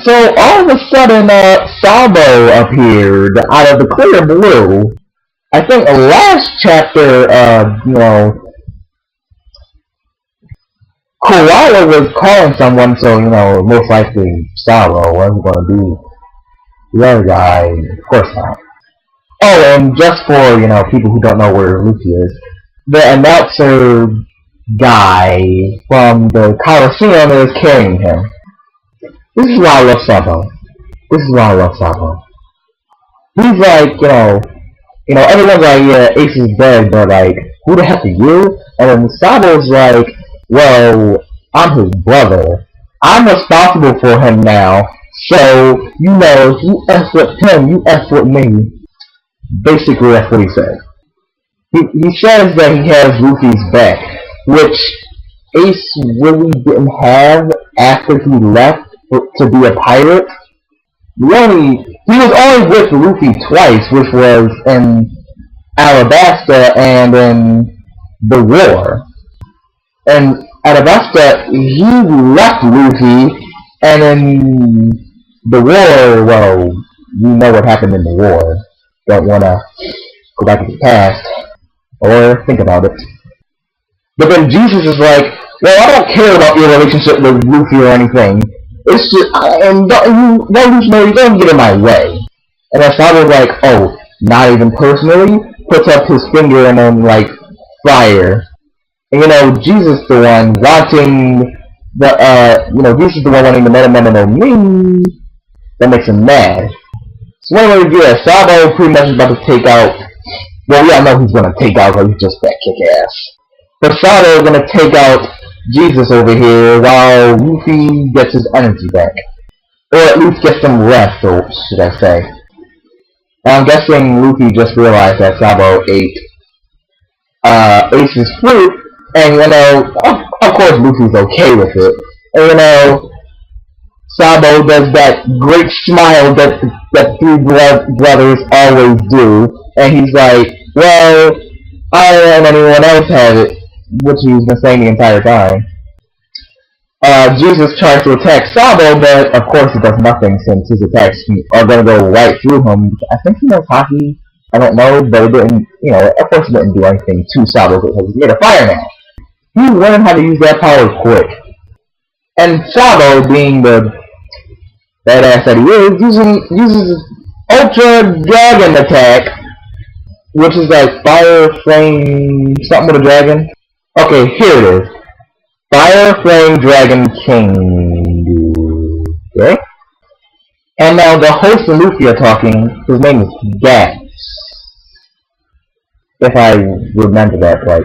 So all of a sudden, Sabo appeared out of the clear blue. I think last chapter, Koala was calling someone, so, most likely Sabo wasn't going to be the other guy. Of course not. Oh, and just for, people who don't know where Luffy is, the announcer guy from the Coliseum is carrying him. This is why I love Sabo. He's like, everyone's like, yeah, Ace is dead, but like, who the heck are you? And then Sabo's like, well, I'm his brother. I'm responsible for him now. So, if you F with him, you F with me. Basically, that's what he said. He says that he has Luffy's back, which Ace really didn't have after he left to be a pirate. He was only with Luffy twice, which was in Alabasta and in the war. And Alabasta, he left Luffy, and in the war, well, you know what happened in the war. Don't want to go back to the past or think about it. But then Jesus is like, well, I don't care about your relationship with Luffy or anything. It's just, and don't get in my way. And then Sabo's like, oh, not even personally? Puts up his finger and then, like, fire. And, Jesus the one wanting Jesus the one wanting the meme that makes him mad. So anyway, Sabo pretty much is about to take out, well, we all know he's gonna take out because he's just that kick-ass. But Sabo is gonna take out Jesus over here while Luffy gets his energy back. Or at least gets some rest, or should I say. And I'm guessing Luffy just realized that Sabo ate Ace's fruit, and of course Luffy's okay with it. And Sabo does that great smile that three brothers always do, and he's like, well, I don't let anyone else have it, which he's been saying the entire time. Jesus tries to attack Sabo, but of course it does nothing since his attacks are going to go right through him. I think he knows hockey, I don't know, but it didn't, of course it didn't do anything to Sabo because he's made a fire now. He learned how to use that power quick. And Sabo, being the badass that he is, uses Ultra Dragon Attack, which is like Fire, Flame, something with a dragon. Okay, here it is. Fire, Flame, Dragon, King. Okay? And now the host and Luffy are talking. His name is Gats. If I remember that right.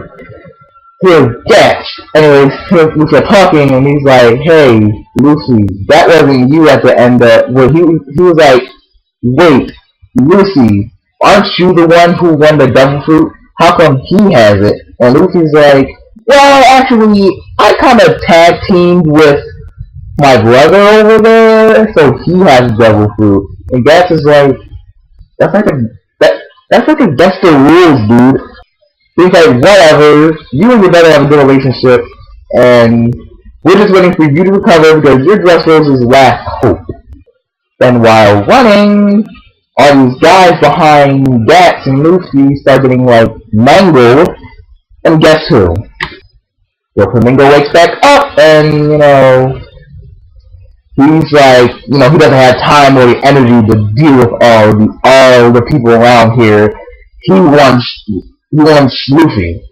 Here's Gats. Anyways, Luffy are talking and he's like, hey, Luffy, that wasn't you at the end of... Well, he was like, wait, Luffy, aren't you the one who won the devil fruit? How come he has it? And Luffy's like, well, actually, I kind of tag teamed with my brother over there, so he has devil fruit. And Gats is like, that's like against the rules, dude. He's like, whatever, you and your brother have a good relationship, and we're just waiting for you to recover because you're Dressrosa's last hope. Then while running, all these guys behind Gats and Luffy start getting, like, mangled, and guess who? The Flamingo wakes back up, and, he's like, he doesn't have time or the energy to deal with all the people around here. He wants Luffy.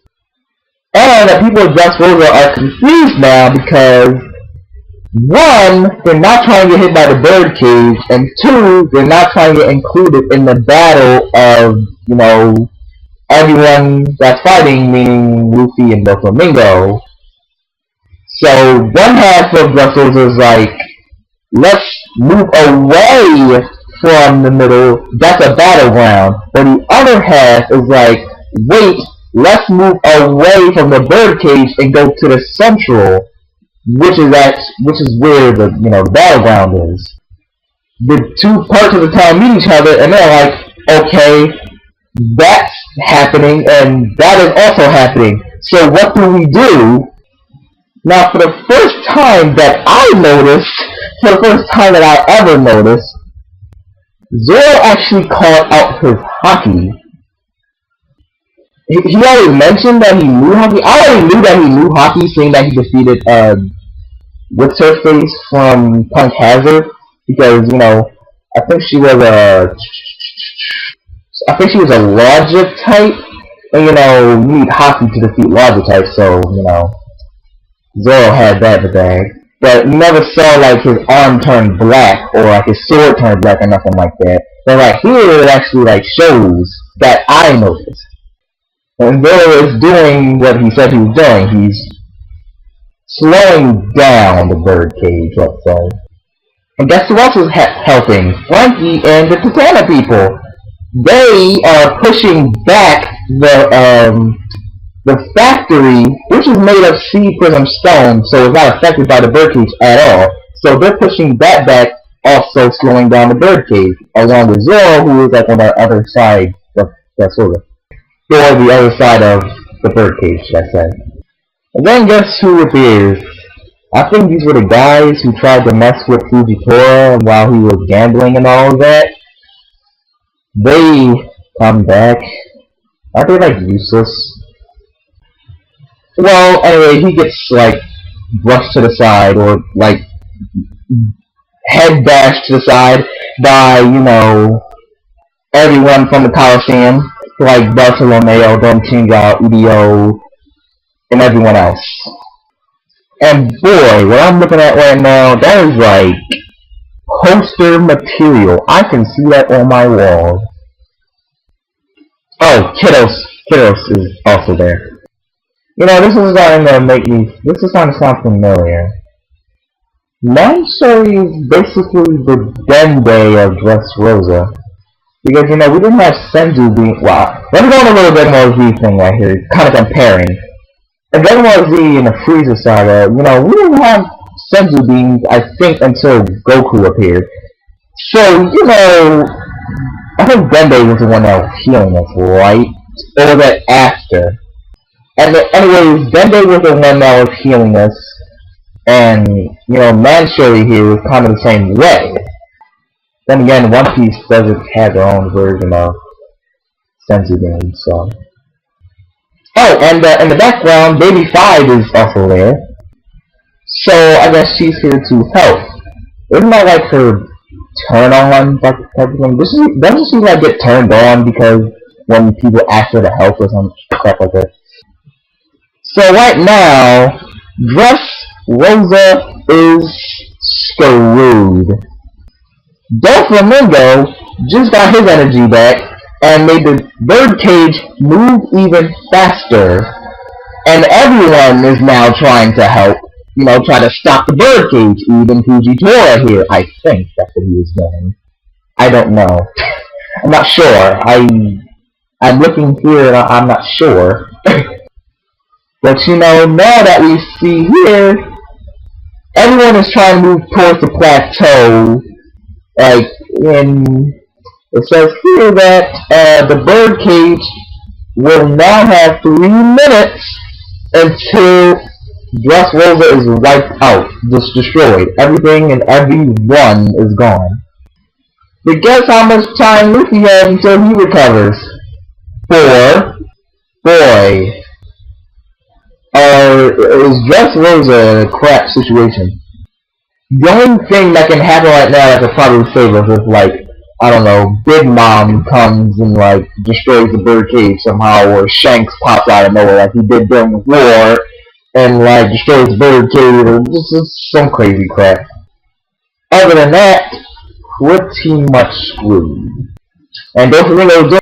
And the people of Dressrosa are confused now because, one, they're not trying to get hit by the bird cage, and two, they're not trying to get included in the battle of, everyone that's fighting, meaning Luffy and the Flamingo. So one half of Dressrosa is like, let's move away from the middle, that's a battleground. But the other half is like, wait, let's move away from the birdcage and go to the central, which is where the battleground is. The two parts of the town meet each other, and they're like, okay, that's happening, and that is also happening. So what do we do? Now, for the first time that I noticed, for the first time that I ever noticed, Zoro actually called out his hockey. He already mentioned that he knew hockey. I already knew that he knew hockey, seeing that he defeated what's her face from Punk Hazard, because I think she was a logic type, and you need hockey to defeat logic type, so Zoro had that in the bag. But you never saw like his arm turn black or like his sword turn black or nothing like that. But right here it actually like shows that I noticed. And Zoro is doing what he said he was doing. He's slowing down the birdcage, let's say. And guess who else is helping? Frankie and the Katana people. They are pushing back the factory, which is made of sea prism stone, so it's not affected by the birdcage at all. So they're pushing that back, also slowing down the birdcage, along with Zoro, who is like on the other side of Dressrosa. Or the other side of the birdcage, let's say. And then guess who appears? I think these were the guys who tried to mess with Fujitora while he was gambling and all of that. They come back. Are they like useless? Well, anyway, he gets like brushed to the side or like head bashed to the side by, everyone from the Coliseum, like Bartolomeo, Don Chinga, Udio, and everyone else. And boy, what I'm looking at right now, that is like poster material. I can see that on my wall. Oh, Kiddos is also there. This is starting to sound familiar. Mansory is basically the Dende of Dressrosa. Because, we didn't have Senju being... Wow. Let me go on a little bit more Z thing right here, kind of comparing. In Dragon Ball Z in the Frieza saga, we didn't have Senju beings, I think, until Goku appeared. So, I think Dende was the one that was healing us, right? Or was that after? And anyways, Dende was the one that was healing us, and, Mansory here was kind of the same way. Then again, One Piece doesn't have their own version of Senzu beings, so... Oh, and in the background, Baby 5 is also there. So, I guess she's here to help. Isn't that like her turn on type of thing? Doesn't she like get turned on because when people ask her to help or some crap like that? So right now, Dressrosa is screwed. Doflamingo just got his energy back and made the birdcage move even faster. And everyone is now trying to help, try to stop the birdcage. Even Fujitora here, I think that's what he was doing. I don't know. I'm not sure. I'm looking here and I'm not sure. But now that we see here, everyone is trying to move towards the plateau. Like, it says here that the birdcage will now have 3 minutes until Dressrosa is wiped out, just destroyed. Everything and everyone is gone. But guess how much time Luffy has until he recovers? 4. Boy. Is Dressrosa in a crap situation? The only thing that can happen right now that could probably save us is, like, I don't know, Big Mom comes and, like, destroys the birdcage somehow, or Shanks pops out of nowhere like he did during the war, and, like, destroys the birdcage, or just some crazy crap. Other than that, pretty much screwed. And don't forget